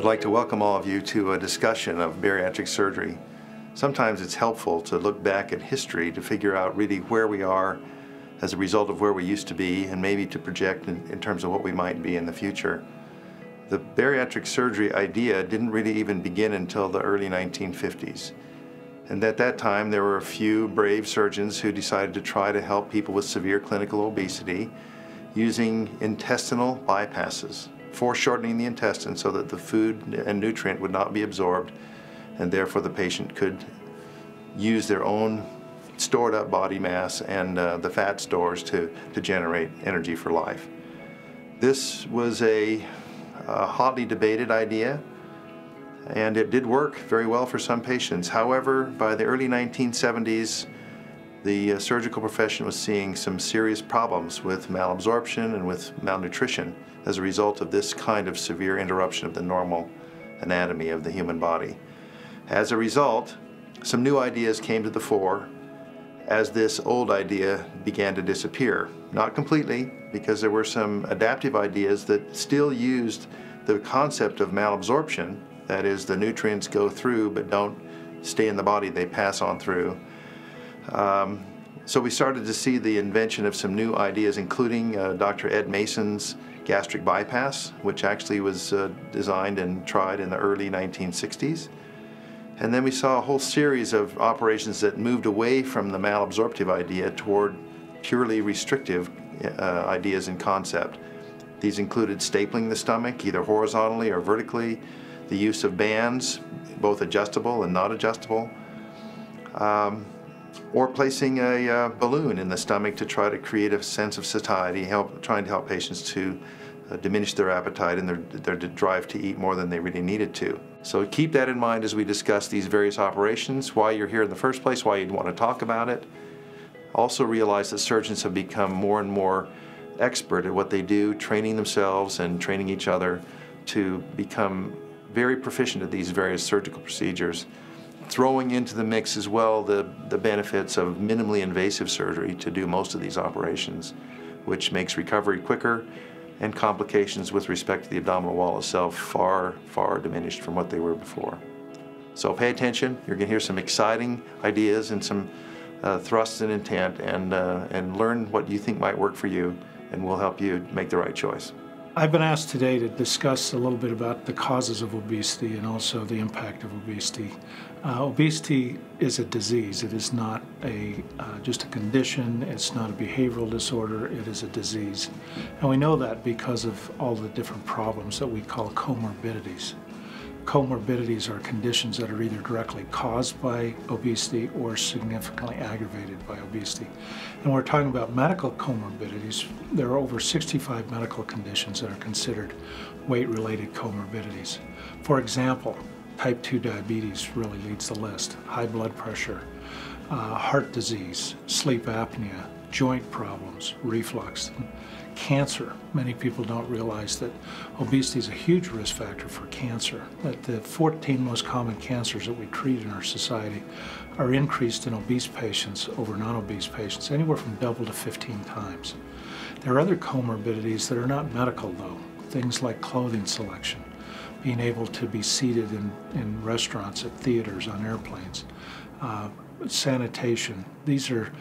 I'd like to welcome all of you to a discussion of bariatric surgery. Sometimes it's helpful to look back at history to figure out really where we are as a result of where we used to be, and maybe to project in terms of what we might be in the future. The bariatric surgery idea didn't really even begin until the early 1950s. And at that time, there were a few brave surgeons who decided to try to help people with severe clinical obesity using intestinal bypasses, foreshortening the intestine so that the food and nutrient would not be absorbed, and therefore the patient could use their own stored up body mass and the fat stores to generate energy for life. This was a hotly debated idea, and it did work very well for some patients. However, by the early 1970s, the surgical profession was seeing some serious problems with malabsorption and with malnutrition as a result of this kind of severe interruption of the normal anatomy of the human body. As a result, some new ideas came to the fore as this old idea began to disappear. Not completely, because there were some adaptive ideas that still used the concept of malabsorption, that is, the nutrients go through but don't stay in the body, they pass on through. So we started to see the invention of some new ideas, including Dr. Ed Mason's gastric bypass, which actually was designed and tried in the early 1960s. And then we saw a whole series of operations that moved away from the malabsorptive idea toward purely restrictive ideas and concept. These included stapling the stomach, either horizontally or vertically, the use of bands, both adjustable and not adjustable, or placing a balloon in the stomach to try to create a sense of satiety, trying to help patients to diminish their appetite and their drive to eat more than they really needed to. So keep that in mind as we discuss these various operations, why you're here in the first place, why you'd want to talk about it. Also realize that surgeons have become more and more expert at what they do, training themselves and training each other to become very proficient at these various surgical procedures, throwing into the mix as well the benefits of minimally invasive surgery to do most of these operations, which makes recovery quicker and complications with respect to the abdominal wall itself far, far diminished from what they were before. So pay attention. You're going to hear some exciting ideas and some thrusts and intent, and learn what you think might work for you, and we'll help you make the right choice. I've been asked today to discuss a little bit about the causes of obesity and also the impact of obesity. Obesity is a disease. It is not just a condition. It's not a behavioral disorder. It is a disease. And we know that because of all the different problems that we call comorbidities. Comorbidities are conditions that are either directly caused by obesity or significantly aggravated by obesity. And we're talking about medical comorbidities. There are over 65 medical conditions that are considered weight-related comorbidities. For example, type 2 diabetes really leads the list, high blood pressure, heart disease, sleep apnea, joint problems, reflux, cancer. Many people don't realize that obesity is a huge risk factor for cancer. That the 14 most common cancers that we treat in our society are increased in obese patients over non-obese patients, anywhere from double to 15 times. There are other comorbidities that are not medical though, things like clothing selection, being able to be seated in restaurants, at theaters, on airplanes, sanitation. These are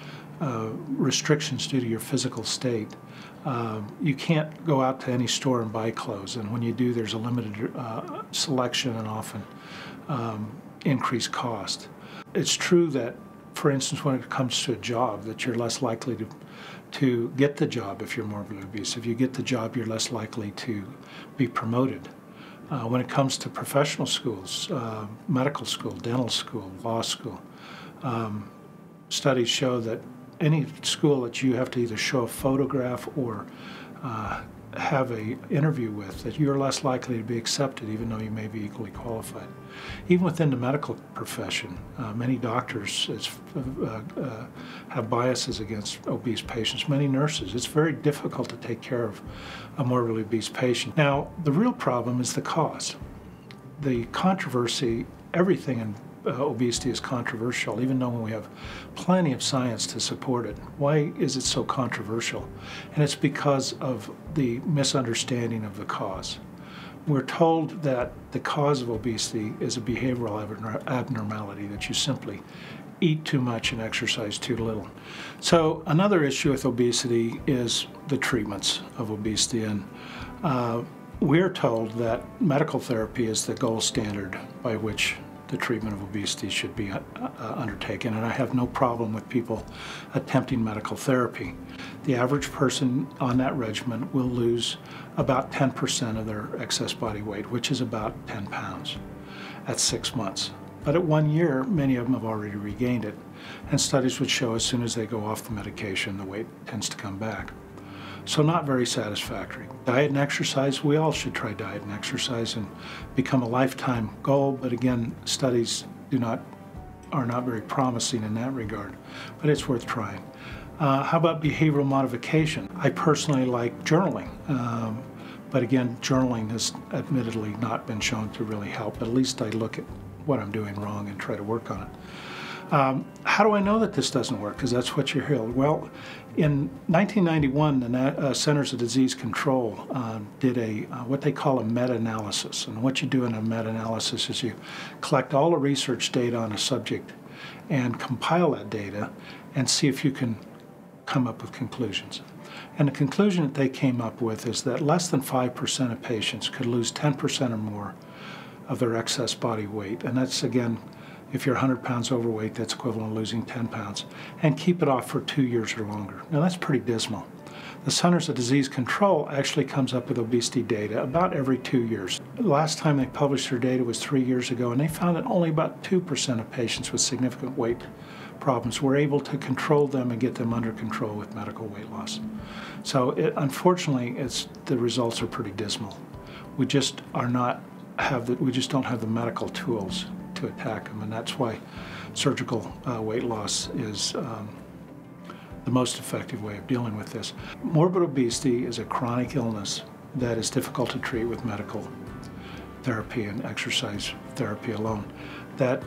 restrictions due to your physical state. You can't go out to any store and buy clothes, and when you do, there's a limited selection and often increased cost. It's true that, for instance, when it comes to a job, that you're less likely to get the job if you're morbidly obese. If you get the job, you're less likely to be promoted. When it comes to professional schools, medical school, dental school, law school, studies show that any school that you have to either show a photograph or have an interview with, that you're less likely to be accepted even though you may be equally qualified. Even within the medical profession, many doctors have biases against obese patients, many nurses. It's very difficult to take care of a morbidly obese patient. Now, the real problem is the cost. The controversy, everything in obesity is controversial, even though we have plenty of science to support it. Why is it so controversial? And it's because of the misunderstanding of the cause. We're told that the cause of obesity is a behavioral abnormality, that you simply eat too much and exercise too little. So another issue with obesity is the treatments of obesity, and we're told that medical therapy is the gold standard by which the treatment of obesity should be undertaken, and I have no problem with people attempting medical therapy. The average person on that regimen will lose about 10% of their excess body weight, which is about 10 pounds at 6 months. But at 1 year, many of them have already regained it, and studies would show as soon as they go off the medication, the weight tends to come back. So not very satisfactory. Diet and exercise, we all should try diet and exercise and become a lifetime goal, but again, studies are not very promising in that regard, but it's worth trying. How about behavioral modification? I personally like journaling, but again, journaling has admittedly not been shown to really help, but at least I look at what I'm doing wrong and try to work on it. How do I know that this doesn't work? Because that's what you hear. Well, in 1991, the Centers of Disease Control did what they call a meta-analysis. And what you do in a meta-analysis is you collect all the research data on a subject and compile that data and see if you can come up with conclusions. And the conclusion that they came up with is that less than 5% of patients could lose 10% or more of their excess body weight. And that's, again, if you're 100 pounds overweight, that's equivalent to losing 10 pounds, and keep it off for 2 years or longer. Now that's pretty dismal. The Centers of Disease Control actually comes up with obesity data about every 2 years. The last time they published their data was 3 years ago, and they found that only about 2% of patients with significant weight problems were able to control them and get them under control with medical weight loss. So unfortunately, the results are pretty dismal. We just we just don't have the medical tools to attack them, and that's why surgical weight loss is the most effective way of dealing with this. Morbid obesity is a chronic illness that is difficult to treat with medical therapy and exercise therapy alone. That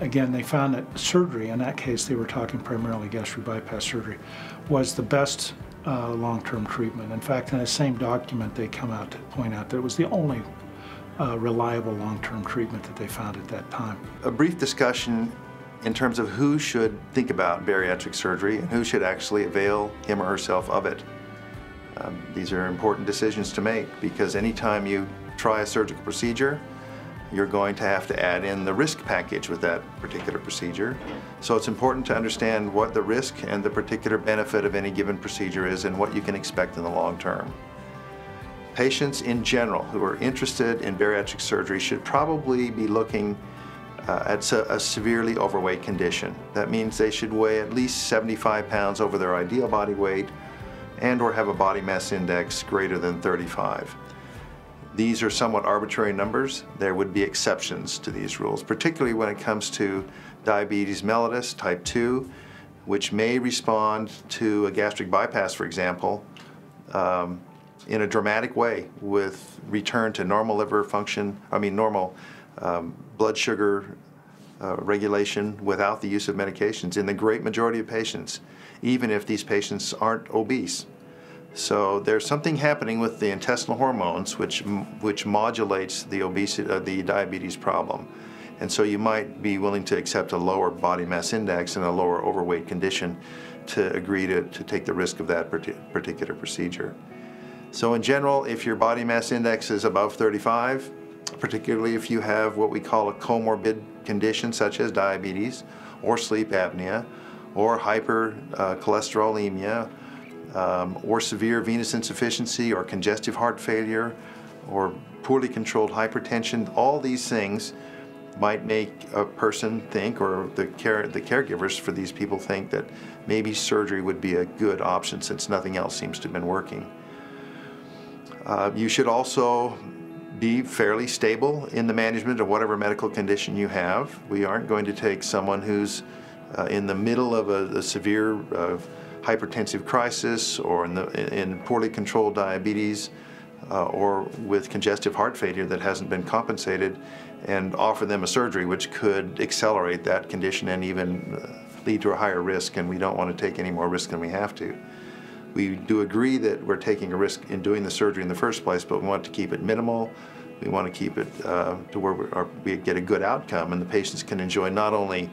again, they found that surgery, in that case they were talking primarily gastric bypass surgery, was the best long-term treatment. In fact, in the same document they come out to point out that it was the only reliable long-term treatment that they found at that time. A brief discussion in terms of who should think about bariatric surgery and who should actually avail him or herself of it. These are important decisions to make, because anytime you try a surgical procedure, you're going to have to add in the risk package with that particular procedure. So it's important to understand what the risk and the particular benefit of any given procedure is and what you can expect in the long term. Patients in general who are interested in bariatric surgery should probably be looking at a severely overweight condition. That means they should weigh at least 75 pounds over their ideal body weight and or have a body mass index greater than 35. These are somewhat arbitrary numbers. There would be exceptions to these rules, particularly when it comes to diabetes mellitus type 2, which may respond to a gastric bypass, for example, in a dramatic way with return to normal liver function, normal blood sugar regulation without the use of medications in the great majority of patients, even if these patients aren't obese. So there's something happening with the intestinal hormones which modulates the obesity, the diabetes problem. And so you might be willing to accept a lower body mass index and a lower overweight condition to agree to take the risk of that particular procedure. So in general, if your body mass index is above 35, particularly if you have what we call a comorbid condition such as diabetes or sleep apnea or hypercholesterolemia or severe venous insufficiency or congestive heart failure or poorly controlled hypertension, all these things might make a person think, or the caregivers for these people think, that maybe surgery would be a good option since nothing else seems to have been working. You should also be fairly stable in the management of whatever medical condition you have. We aren't going to take someone who's in the middle of a severe hypertensive crisis or in poorly controlled diabetes or with congestive heart failure that hasn't been compensated and offer them a surgery which could accelerate that condition and even lead to a higher risk, and we don't want to take any more risk than we have to. We do agree that we're taking a risk in doing the surgery in the first place, but we want to keep it minimal. We want to keep it to where we get a good outcome, and the patients can enjoy not only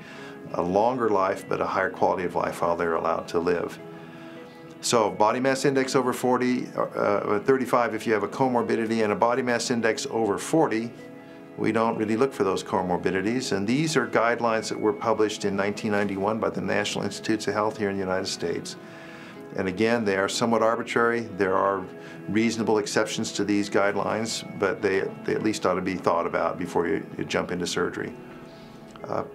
a longer life, but a higher quality of life while they're allowed to live. So body mass index over 40, 35 if you have a comorbidity, and a body mass index over 40, we don't really look for those comorbidities. And these are guidelines that were published in 1991 by the National Institutes of Health here in the United States. And again, they are somewhat arbitrary. There are reasonable exceptions to these guidelines, but they at least ought to be thought about before you jump into surgery.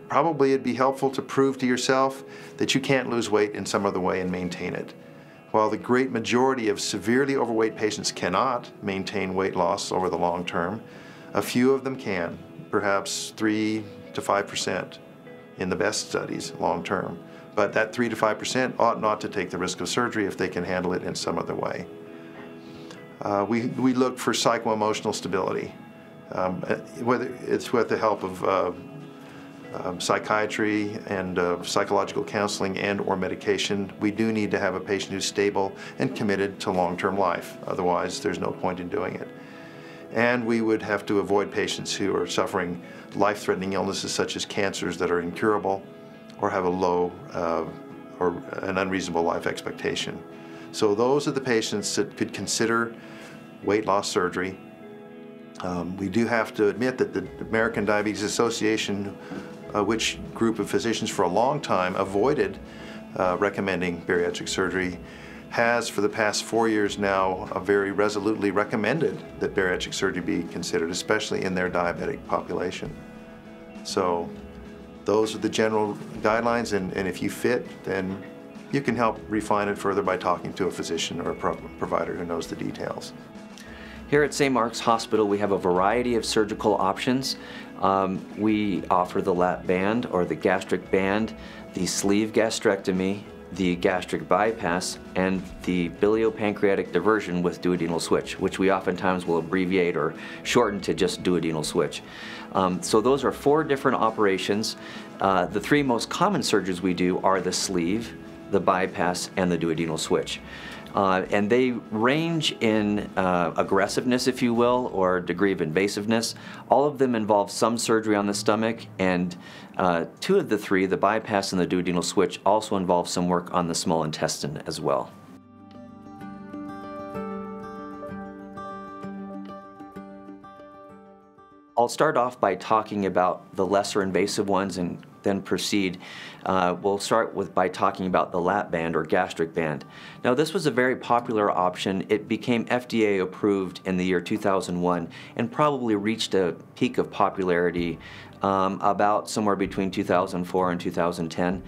Probably it'd be helpful to prove to yourself that you can't lose weight in some other way and maintain it. While the great majority of severely overweight patients cannot maintain weight loss over the long term, a few of them can, perhaps 3 to 5% in the best studies long term. But that 3 to 5% ought not to take the risk of surgery if they can handle it in some other way. We look for psycho-emotional stability, whether it's with the help of psychiatry and psychological counseling and or medication. We do need to have a patient who's stable and committed to long-term life. Otherwise, there's no point in doing it. And we would have to avoid patients who are suffering life-threatening illnesses such as cancers that are incurable or have a low or an unreasonable life expectation. So those are the patients that could consider weight loss surgery. We do have to admit that the American Diabetes Association, which group of physicians for a long time avoided recommending bariatric surgery, has for the past 4 years now very resolutely recommended that bariatric surgery be considered, especially in their diabetic population. So those are the general guidelines, and if you fit, then you can help refine it further by talking to a physician or a provider who knows the details. Here at St. Mark's Hospital, we have a variety of surgical options. We offer the lap band or the gastric band, the sleeve gastrectomy, the gastric bypass, and the biliopancreatic diversion with duodenal switch, which we oftentimes will abbreviate or shorten to just duodenal switch. So those are 4 different operations. The 3 most common surgeries we do are the sleeve, the bypass, and the duodenal switch. And they range in aggressiveness, if you will, or degree of invasiveness. All of them involve some surgery on the stomach, and 2 of the 3, the bypass and the duodenal switch, also involve some work on the small intestine as well. I'll start off by talking about the lesser invasive ones and then proceed. We'll start by talking about the lap band or gastric band. Now, this was a very popular option. It became FDA approved in the year 2001 and probably reached a peak of popularity about somewhere between 2004 and 2010.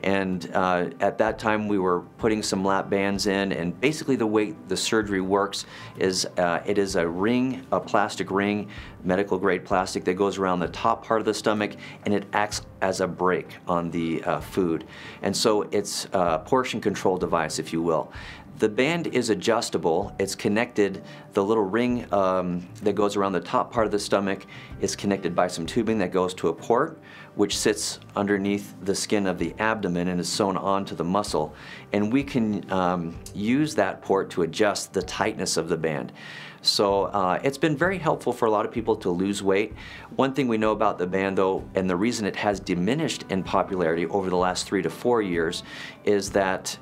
And at that time we were putting some lap bands in, and basically the way the surgery works is it is a ring, a plastic ring, medical grade plastic that goes around the top part of the stomach, and it acts as a brake on the food. And so it's a portion control device, if you will. The band is adjustable. It's connected, the little ring that goes around the top part of the stomach is connected by some tubing that goes to a port, which sits underneath the skin of the abdomen and is sewn onto the muscle. And we can use that port to adjust the tightness of the band. So it's been very helpful for a lot of people to lose weight. One thing we know about the band, though, and the reason it has diminished in popularity over the last 3 to 4 years, is that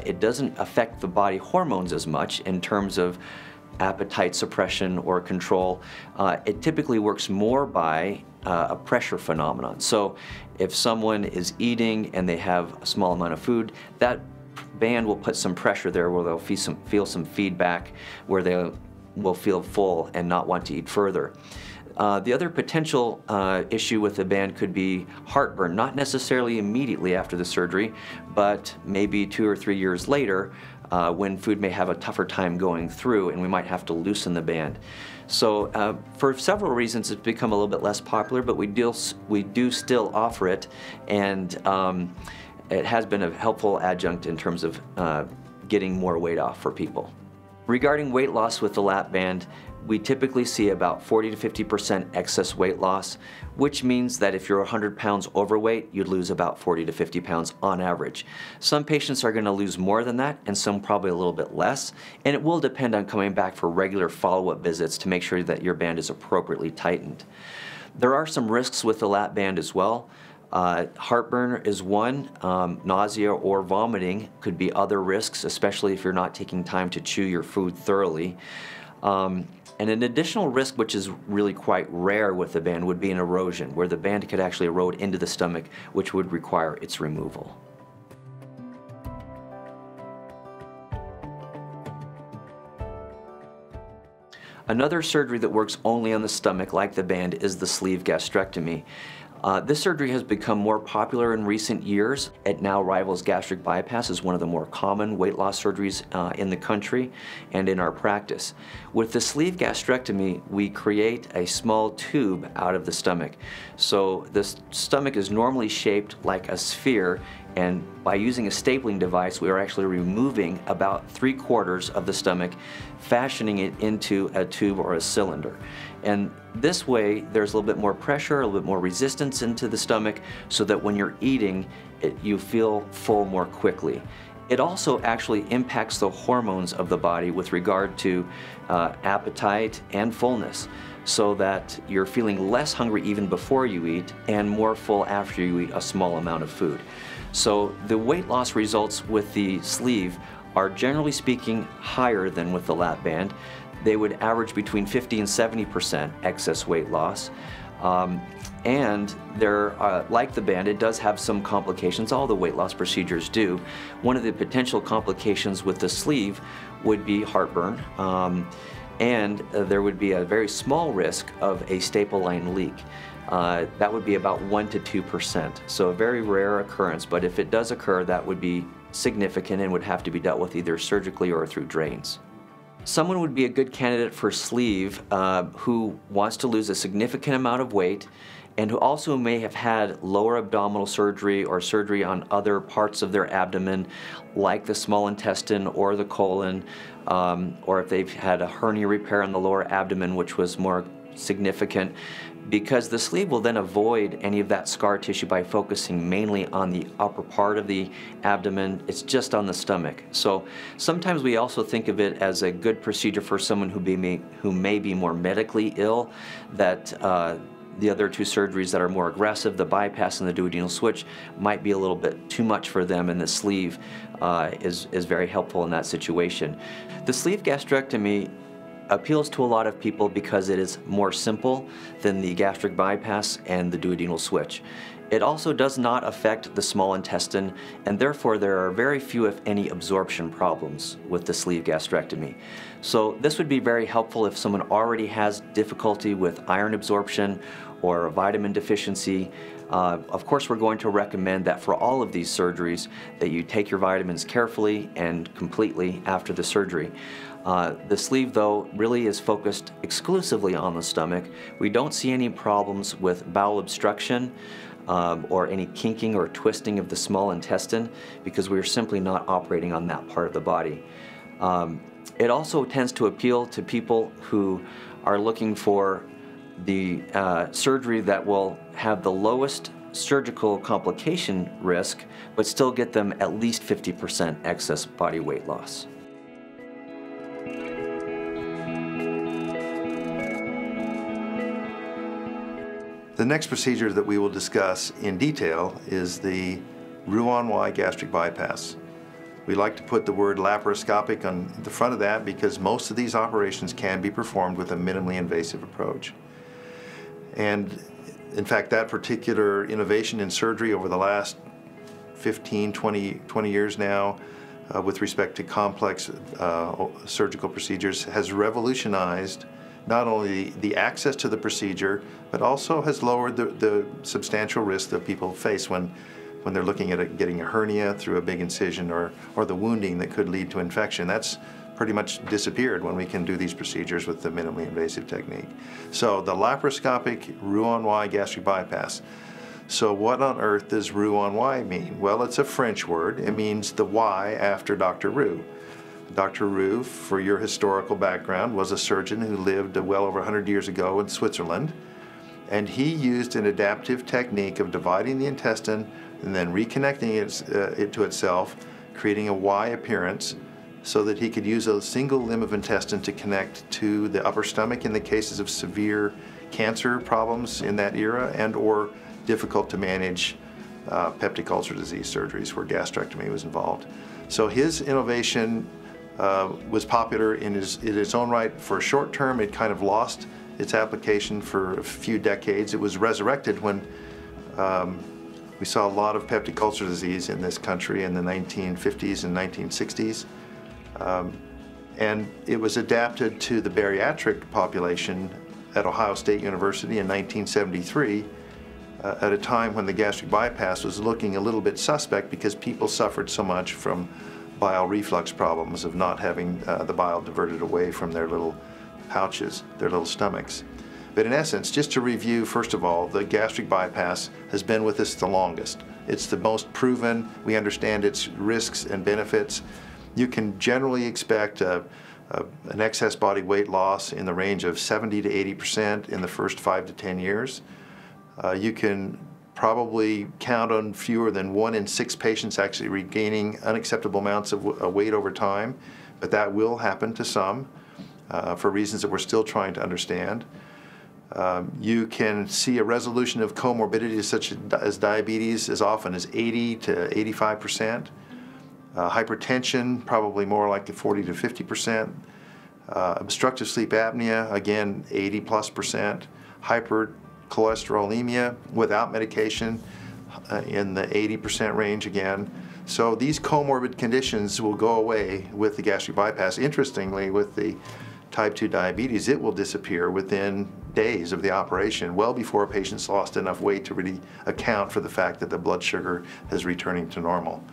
it doesn't affect the body hormones as much in terms of appetite suppression or control. It typically works more by a pressure phenomenon. So if someone is eating and they have a small amount of food, that band will put some pressure there where they'll feel some feedback, where they will feel full and not want to eat further. The other potential issue with the band could be heartburn, not necessarily immediately after the surgery, but maybe 2 or 3 years later when food may have a tougher time going through and we might have to loosen the band. So for several reasons it's become a little bit less popular, but we do still offer it, and it has been a helpful adjunct in terms of getting more weight off for people. Regarding weight loss with the lap band, we typically see about 40 to 50% excess weight loss, which means that if you're 100 pounds overweight, you'd lose about 40 to 50 pounds on average. Some patients are going to lose more than that, and some probably a little bit less, and it will depend on coming back for regular follow-up visits to make sure that your band is appropriately tightened. There are some risks with the lap band as well. Heartburn is one, nausea or vomiting could be other risks, especially if you're not taking time to chew your food thoroughly. And an additional risk, which is really quite rare with the band, would be an erosion, where the band could actually erode into the stomach, which would require its removal. Another surgery that works only on the stomach, like the band, is the sleeve gastrectomy. This surgery has become more popular in recent years. It now rivals gastric bypass as one of the more common weight loss surgeries in the country and in our practice. With the sleeve gastrectomy, we create a small tube out of the stomach. So the stomach is normally shaped like a sphere, and by using a stapling device, we are actually removing about 3/4 of the stomach, fashioning it into a tube or a cylinder. And this way, there's a little bit more pressure, a little bit more resistance into the stomach, so that when you're eating, you feel full more quickly. It also actually impacts the hormones of the body with regard to appetite and fullness, so that you're feeling less hungry even before you eat and more full after you eat a small amount of food. So the weight loss results with the sleeve are, generally speaking, higher than with the lap band. They would average between 50 and 70% excess weight loss. And they're, like the band, it does have some complications. All the weight loss procedures do. One of the potential complications with the sleeve would be heartburn. And there would be a very small risk of a staple line leak. That would be about 1 to 2%. So a very rare occurrence, but if it does occur, that would be significant and would have to be dealt with either surgically or through drains. Someone would be a good candidate for sleeve who wants to lose a significant amount of weight and who also may have had lower abdominal surgery or surgery on other parts of their abdomen, like the small intestine or the colon, or if they've had a hernia repair on the lower abdomen, which was more significant, because the sleeve will then avoid any of that scar tissue by focusing mainly on the upper part of the abdomen. It's just on the stomach. So sometimes we also think of it as a good procedure for someone who may be more medically ill, that the other two surgeries that are more aggressive, the bypass and the duodenal switch, might be a little bit too much for them, and the sleeve is very helpful in that situation. The sleeve gastrectomy appeals to a lot of people because it is more simple than the gastric bypass and the duodenal switch. It also does not affect the small intestine, and therefore there are very few, if any, absorption problems with the sleeve gastrectomy. So this would be very helpful if someone already has difficulty with iron absorption or vitamin deficiency. Of course, we're going to recommend that for all of these surgeries that you take your vitamins carefully and completely after the surgery. The sleeve, though, really is focused exclusively on the stomach. We don't see any problems with bowel obstruction or any kinking or twisting of the small intestine, because we're simply not operating on that part of the body. It also tends to appeal to people who are looking for the surgery that will have the lowest surgical complication risk, but still get them at least 50% excess body weight loss. The next procedure that we will discuss in detail is the Roux-en-Y gastric bypass. We like to put the word laparoscopic on the front of that because most of these operations can be performed with a minimally invasive approach. And in fact, that particular innovation in surgery over the last 15, 20 years now, with respect to complex surgical procedures, has revolutionized not only the access to the procedure, but also has lowered the substantial risk that people face when they're looking at getting a hernia through a big incision or the wounding that could lead to infection. That's pretty much disappeared when we can do these procedures with the minimally invasive technique. So the laparoscopic Roux-en-Y gastric bypass. So what on earth does Roux-en-Y mean? Well, it's a French word. It means the Y after Dr. Roux. Dr. Roux, for your historical background, was a surgeon who lived well over 100 years ago in Switzerland. And he used an adaptive technique of dividing the intestine and then reconnecting it to itself, creating a Y appearance, so that he could use a single limb of intestine to connect to the upper stomach in the cases of severe cancer problems in that era and or difficult to manage peptic ulcer disease surgeries where gastrectomy was involved. So his innovation was popular in its own right. For a short term, it kind of lost its application for a few decades. It was resurrected when we saw a lot of peptic ulcer disease in this country in the 1950s and 1960s. And it was adapted to the bariatric population at Ohio State University in 1973 at a time when the gastric bypass was looking a little bit suspect because people suffered so much from bile reflux problems of not having the bile diverted away from their little pouches, their little stomachs. But in essence, just to review, first of all, the gastric bypass has been with us the longest. It's the most proven. We understand its risks and benefits. You can generally expect an excess body weight loss in the range of 70 to 80% in the first 5 to 10 years. You can probably count on fewer than 1 in 6 patients actually regaining unacceptable amounts of weight over time, but that will happen to some for reasons that we're still trying to understand. You can see a resolution of comorbidities such as diabetes as often as 80 to 85%. Hypertension, probably more like 40 to 50%. Obstructive sleep apnea, again, 80+%. Hypercholesterolemia without medication in the 80% range again. So these comorbid conditions will go away with the gastric bypass. Interestingly, with the type 2 diabetes, it will disappear within days of the operation, well before a patient's lost enough weight to really account for the fact that the blood sugar is returning to normal.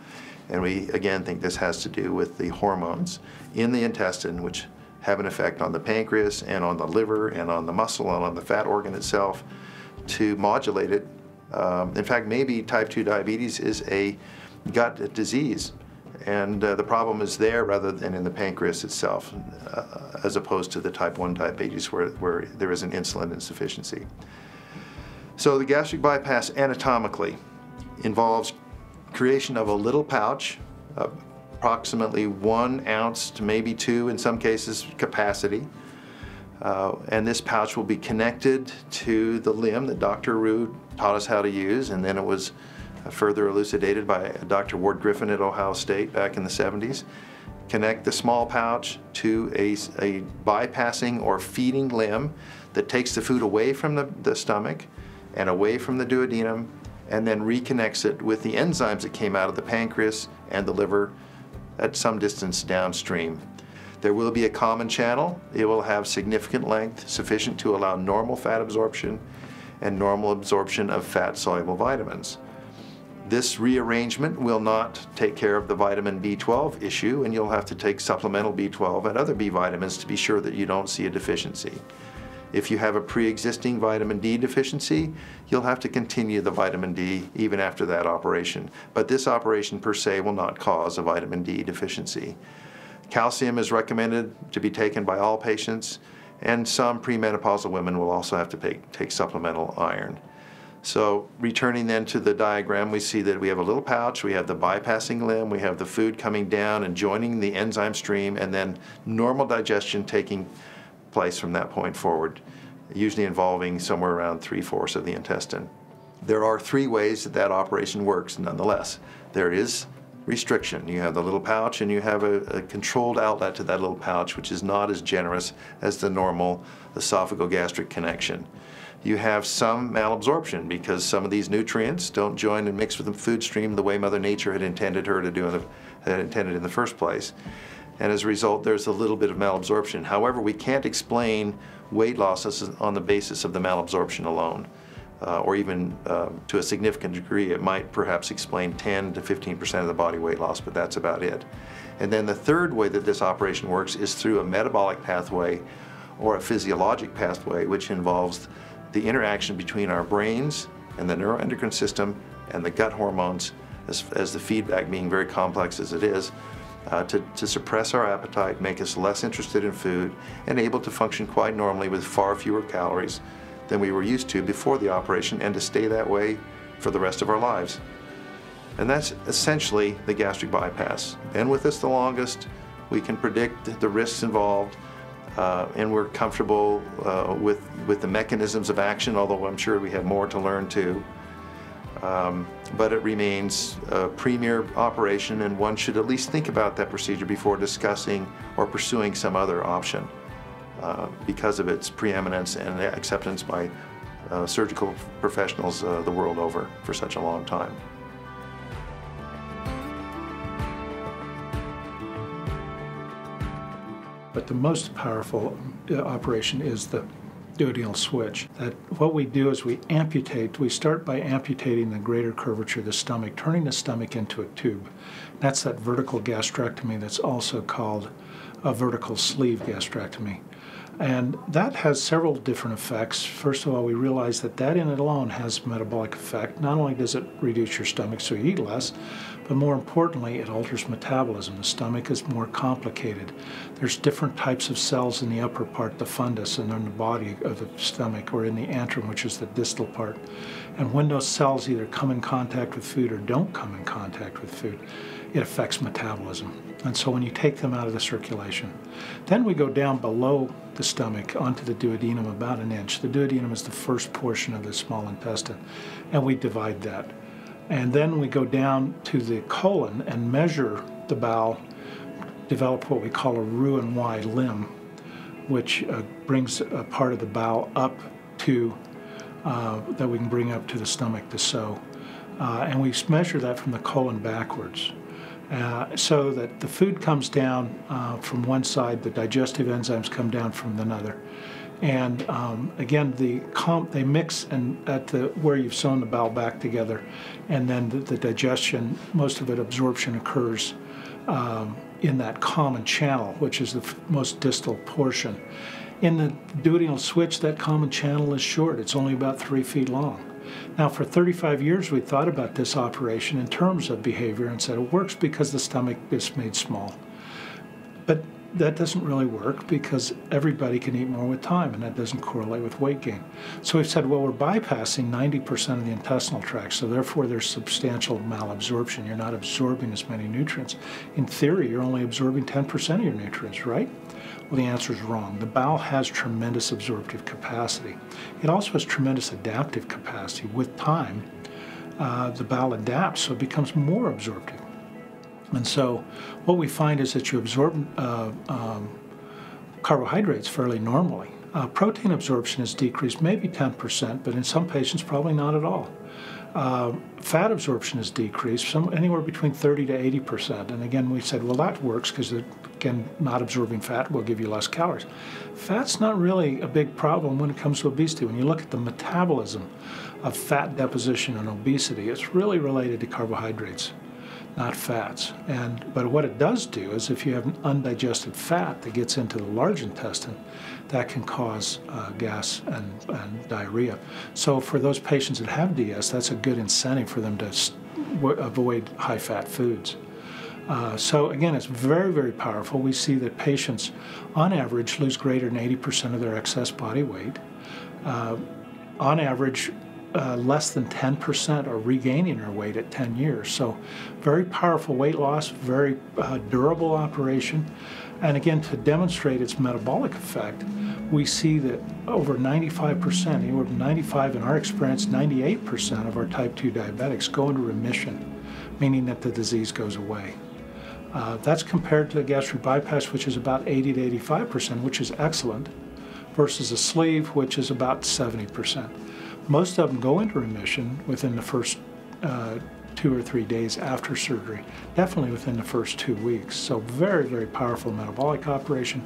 And we, again, think this has to do with the hormones in the intestine, which have an effect on the pancreas and on the liver and on the muscle and on the fat organ itself to modulate it. In fact, maybe type 2 diabetes is a gut disease, and the problem is there rather than in the pancreas itself, as opposed to the type 1 diabetes where there is an insulin insufficiency. So the gastric bypass anatomically involves creation of a little pouch, approximately 1 ounce to maybe 2 in some cases capacity. And this pouch will be connected to the limb that Dr. Roux taught us how to use, and then it was further elucidated by Dr. Ward Griffin at Ohio State back in the 70s. Connect the small pouch to a bypassing or feeding limb that takes the food away from the stomach and away from the duodenum, and then reconnects it with the enzymes that came out of the pancreas and the liver at some distance downstream. There will be a common channel. It will have significant length, sufficient to allow normal fat absorption and normal absorption of fat-soluble vitamins. This rearrangement will not take care of the vitamin B12 issue, and you'll have to take supplemental B12 and other B vitamins to be sure that you don't see a deficiency. If you have a pre-existing vitamin D deficiency, you'll have to continue the vitamin D even after that operation. But this operation per se will not cause a vitamin D deficiency. Calcium is recommended to be taken by all patients, and some premenopausal women will also have to take supplemental iron. So returning then to the diagram, we see that we have a little pouch, we have the bypassing limb, we have the food coming down and joining the enzyme stream, and then normal digestion taking place from that point forward, usually involving somewhere around 3/4 of the intestine. There are 3 ways that operation works nonetheless. There is restriction. You have the little pouch and you have a controlled outlet to that little pouch, which is not as generous as the normal esophagogastric connection. You have some malabsorption because some of these nutrients don't join and mix with the food stream the way Mother Nature had intended her to do in the first place. And as a result, there's a little bit of malabsorption. However, we can't explain weight losses on the basis of the malabsorption alone, or even to a significant degree. It might perhaps explain 10 to 15% of the body weight loss, but that's about it. And then the third way that this operation works is through a metabolic pathway or a physiologic pathway, which involves the interaction between our brains and the neuroendocrine system and the gut hormones, as the feedback being very complex as it is. to suppress our appetite, make us less interested in food, and able to function quite normally with far fewer calories than we were used to before the operation, and to stay that way for the rest of our lives. And that's essentially the gastric bypass. Been with us the longest, we can predict the risks involved, and we're comfortable with the mechanisms of action, although I'm sure we have more to learn too. But it remains a premier operation, and one should at least think about that procedure before discussing or pursuing some other option because of its preeminence and acceptance by surgical professionals the world over for such a long time. But the most powerful operation is the duodenal switch. That what we do is we start by amputating the greater curvature of the stomach, turning the stomach into a tube. That's that vertical gastrectomy that's also called a vertical sleeve gastrectomy. And that has several different effects. First of all, we realize that in it alone has metabolic effect. Not only does it reduce your stomach so you eat less, but more importantly, it alters metabolism. The stomach is more complicated. There's different types of cells in the upper part, the fundus, and in the body of the stomach, or in the antrum, which is the distal part. And when those cells either come in contact with food or don't come in contact with food, it affects metabolism. And so when you take them out of the circulation, then we go down below the stomach onto the duodenum about an inch. The duodenum is the first portion of the small intestine, and we divide that. And then we go down to the colon and measure the bowel, develop what we call a Roux-en-Y limb, which brings a part of the bowel up to, that we can bring up to the stomach to sew. And we measure that from the colon backwards. So that the food comes down from one side, the digestive enzymes come down from another. And again, they mix where you've sewn the bowel back together, and then the digestion, most of it absorption occurs in that common channel, which is the most distal portion. In the duodenal switch, that common channel is short. It's only about 3 feet long. Now, for 35 years, we thought about this operation in terms of behavior and said it works because the stomach is made small. But that doesn't really work because everybody can eat more with time, and that doesn't correlate with weight gain. So we've said, well, we're bypassing 90% of the intestinal tract, so therefore there's substantial malabsorption. You're not absorbing as many nutrients. In theory, you're only absorbing 10% of your nutrients, right? Well, the answer is wrong. The bowel has tremendous absorptive capacity. It also has tremendous adaptive capacity. With time, the bowel adapts, so it becomes more absorptive. And so what we find is that you absorb carbohydrates fairly normally. Protein absorption is decreased maybe 10%, but in some patients probably not at all. Fat absorption is decreased, anywhere between 30 to 80%. And again, we said, well, that works because, again, not absorbing fat will give you less calories. Fat's not really a big problem when it comes to obesity. When you look at the metabolism of fat deposition and obesity, it's really related to carbohydrates, not fats. But what it does do is if you have an undigested fat that gets into the large intestine, that can cause gas and diarrhea. So for those patients that have DS, that's a good incentive for them to avoid high-fat foods. So again, it's very, very powerful. We see that patients, on average, lose greater than 80% of their excess body weight. On average, less than 10% are regaining their weight at 10 years. So very powerful weight loss, very durable operation. And again, to demonstrate its metabolic effect, we see that over 95%, anywhere from 95 in our experience, 98% of our type 2 diabetics go into remission, meaning that the disease goes away. That's compared to the gastric bypass, which is about 80 to 85%, which is excellent, versus a sleeve, which is about 70%. Most of them go into remission within the first 2 or 3 days after surgery, definitely within the first 2 weeks. So very, very powerful metabolic operation.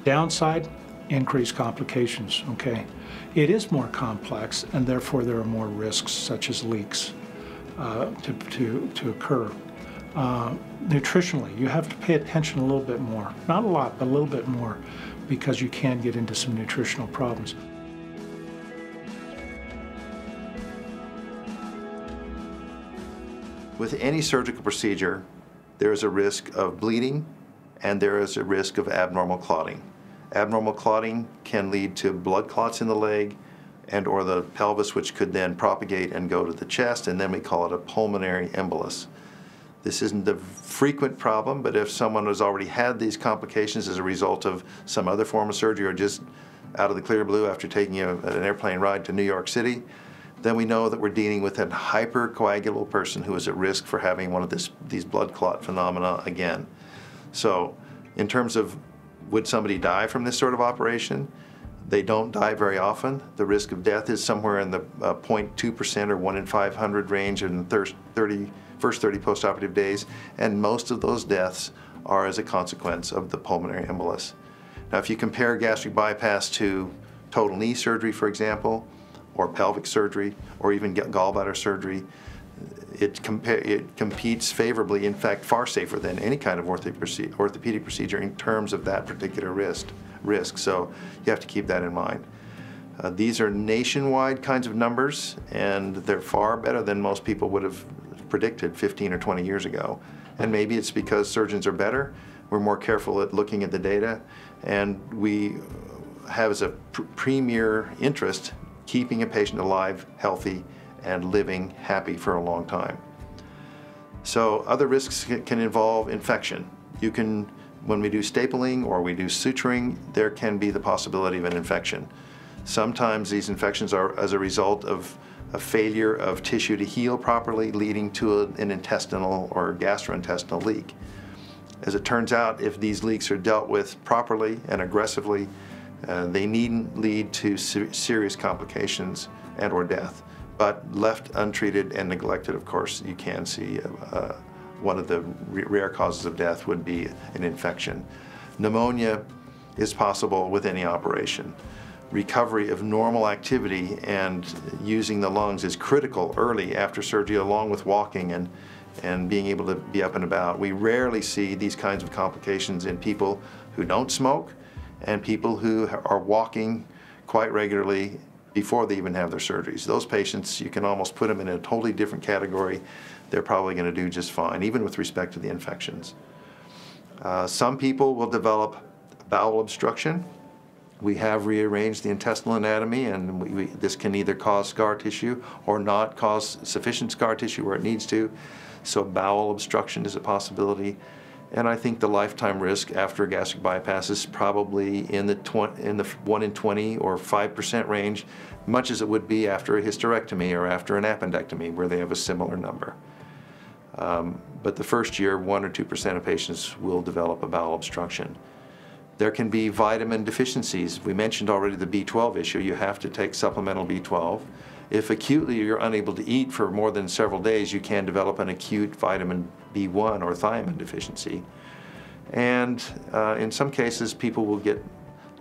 Downside, increased complications, okay? It is more complex, and therefore there are more risks, such as leaks, to occur. Nutritionally, you have to pay attention a little bit more. Not a lot, but a little bit more, because you can get into some nutritional problems. With any surgical procedure, there is a risk of bleeding and there is a risk of abnormal clotting. Abnormal clotting can lead to blood clots in the leg and or the pelvis, which could then propagate and go to the chest, and then we call it a pulmonary embolus. This isn't a frequent problem, but if someone has already had these complications as a result of some other form of surgery or just out of the clear blue after taking an airplane ride to New York City, then we know that we're dealing with a hypercoagulable person who is at risk for having one of these blood clot phenomena again. So in terms of would somebody die from this sort of operation, they don't die very often. The risk of death is somewhere in the 0.2% or 1 in 500 range in the first 30 postoperative days, and most of those deaths are as a consequence of the pulmonary embolus. Now, if you compare gastric bypass to total knee surgery, for example, or pelvic surgery, or even gallbladder surgery, it competes favorably, in fact, far safer than any kind of orthopedic procedure in terms of that particular risk. So you have to keep that in mind. These are nationwide kinds of numbers, and they're far better than most people would have predicted 15 or 20 years ago. And maybe it's because surgeons are better, we're more careful at looking at the data, and we have as a premier interest keeping a patient alive, healthy, and living happy for a long time. So other risks can involve infection. When we do stapling or we do suturing, there can be the possibility of an infection. Sometimes these infections are as a result of a failure of tissue to heal properly, leading to an intestinal or gastrointestinal leak. As it turns out, if these leaks are dealt with properly and aggressively, they needn't lead to serious complications and or death. But left untreated and neglected, of course, you can see one of the rare causes of death would be an infection. Pneumonia is possible with any operation. Recovery of normal activity and using the lungs is critical early after surgery, along with walking and being able to be up and about. We rarely see these kinds of complications in people who don't smoke and people who are walking quite regularly before they even have their surgeries. Those patients, you can almost put them in a totally different category. They're probably going to do just fine, even with respect to the infections. Some people will develop bowel obstruction. We have rearranged the intestinal anatomy, and this can either cause scar tissue or not cause sufficient scar tissue where it needs to. So bowel obstruction is a possibility. And I think the lifetime risk after a gastric bypass is probably in the 1 in 20 or 5% range, much as it would be after a hysterectomy or after an appendectomy, where they have a similar number. But the first year, 1 or 2% of patients will develop a bowel obstruction. There can be vitamin deficiencies. We mentioned already the B12 issue. You have to take supplemental B12. If acutely you're unable to eat for more than several days, you can develop an acute vitamin B1 or thiamine deficiency. And in some cases, people will get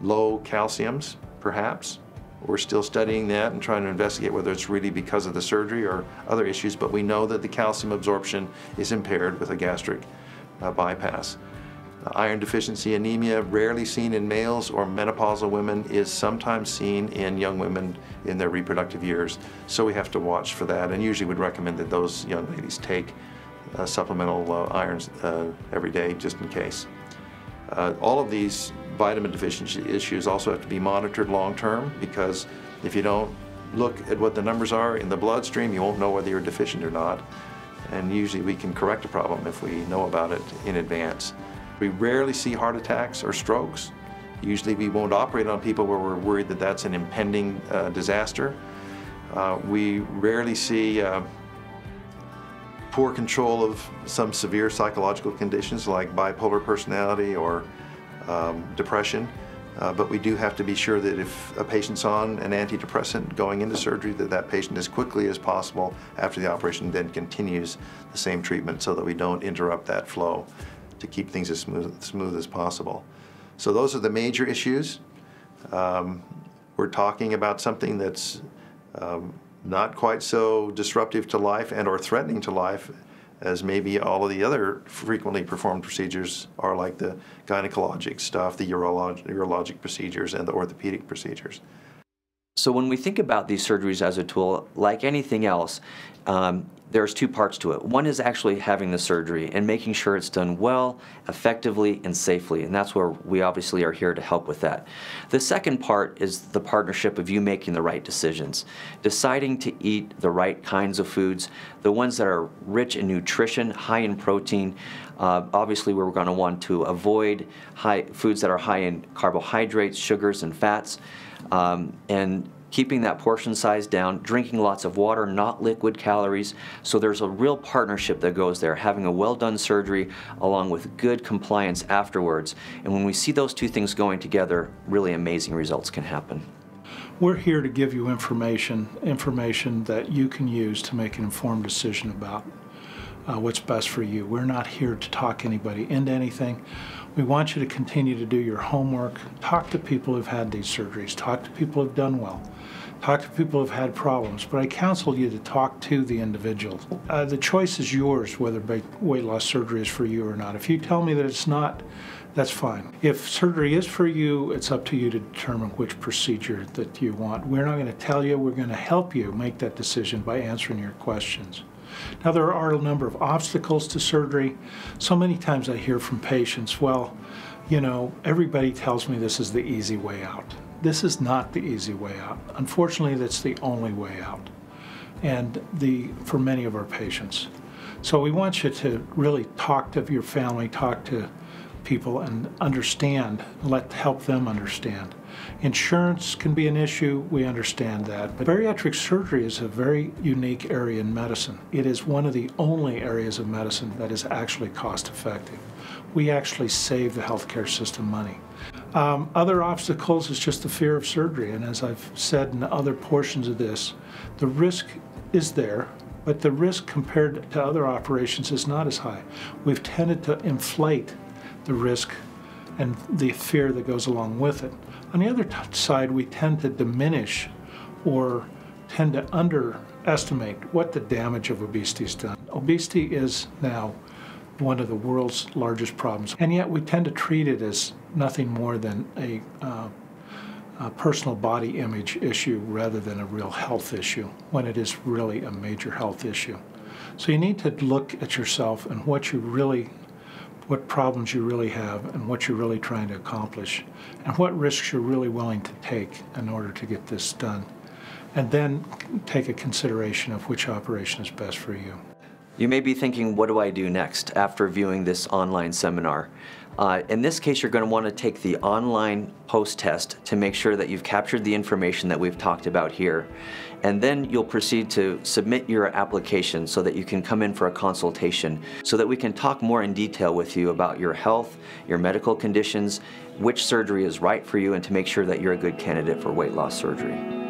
low calciums, perhaps. We're still studying that and trying to investigate whether it's really because of the surgery or other issues, but we know that the calcium absorption is impaired with a gastric bypass. Iron deficiency anemia, rarely seen in males or menopausal women, is sometimes seen in young women in their reproductive years. So we have to watch for that, and usually would recommend that those young ladies take supplemental irons every day just in case. All of these vitamin deficiency issues also have to be monitored long term, because if you don't look at what the numbers are in the bloodstream, you won't know whether you're deficient or not. And usually we can correct a problem if we know about it in advance. We rarely see heart attacks or strokes. Usually we won't operate on people where we're worried that that's an impending disaster. We rarely see poor control of some severe psychological conditions like bipolar personality or depression. But we do have to be sure that if a patient's on an antidepressant going into surgery, that patient as quickly as possible after the operation then continues the same treatment so that we don't interrupt that flow, to keep things as smooth as possible. So those are the major issues. We're talking about something that's not quite so disruptive to life and or threatening to life as maybe all of the other frequently performed procedures are, like the gynecologic stuff, the urologic procedures, and the orthopedic procedures. So when we think about these surgeries as a tool, like anything else, there's two parts to it. One is actually having the surgery and making sure it's done well, effectively, and safely, and that's where we obviously are here to help with that. The second part is the partnership of you making the right decisions, deciding to eat the right kinds of foods, the ones that are rich in nutrition, high in protein. Obviously, we're going to want to avoid foods that are high in carbohydrates, sugars, and fats, and keeping that portion size down, drinking lots of water, not liquid calories. So there's a real partnership that goes there, having a well-done surgery along with good compliance afterwards. And when we see those two things going together, really amazing results can happen. We're here to give you information that you can use to make an informed decision about what's best for you. We're not here to talk anybody into anything. We want you to continue to do your homework. Talk to people who've had these surgeries. Talk to people who've done well. Talk to people who've had problems. But I counsel you to talk to the individual. The choice is yours whether weight loss surgery is for you or not. If you tell me that it's not, that's fine. If surgery is for you, it's up to you to determine which procedure that you want. We're not going to tell you. We're going to help you make that decision by answering your questions. Now, there are a number of obstacles to surgery. So many times I hear from patients, well, you know, everybody tells me this is the easy way out. This is not the easy way out. Unfortunately, that's the only way out, and for many of our patients. So we want you to really talk to your family, talk to people and understand, help them understand. Insurance can be an issue, we understand that, but bariatric surgery is a very unique area in medicine. It is one of the only areas of medicine that is actually cost effective. We actually save the healthcare system money. Other obstacles is just the fear of surgery, and as I've said in other portions of this, the risk is there, but the risk compared to other operations is not as high. We've tended to inflate the risk and the fear that goes along with it. On the other side, we tend to diminish or tend to underestimate what the damage of obesity has done. Obesity is now one of the world's largest problems, and yet we tend to treat it as nothing more than a personal body image issue rather than a real health issue, when it is really a major health issue. So you need to look at yourself and what problems you really have and what you're really trying to accomplish and what risks you're really willing to take in order to get this done. And then take a consideration of which operation is best for you. You may be thinking, what do I do next after viewing this online seminar? In this case, you're going to want to take the online post-test to make sure that you've captured the information that we've talked about here. And then you'll proceed to submit your application so that you can come in for a consultation so that we can talk more in detail with you about your health, your medical conditions, which surgery is right for you, and to make sure that you're a good candidate for weight loss surgery.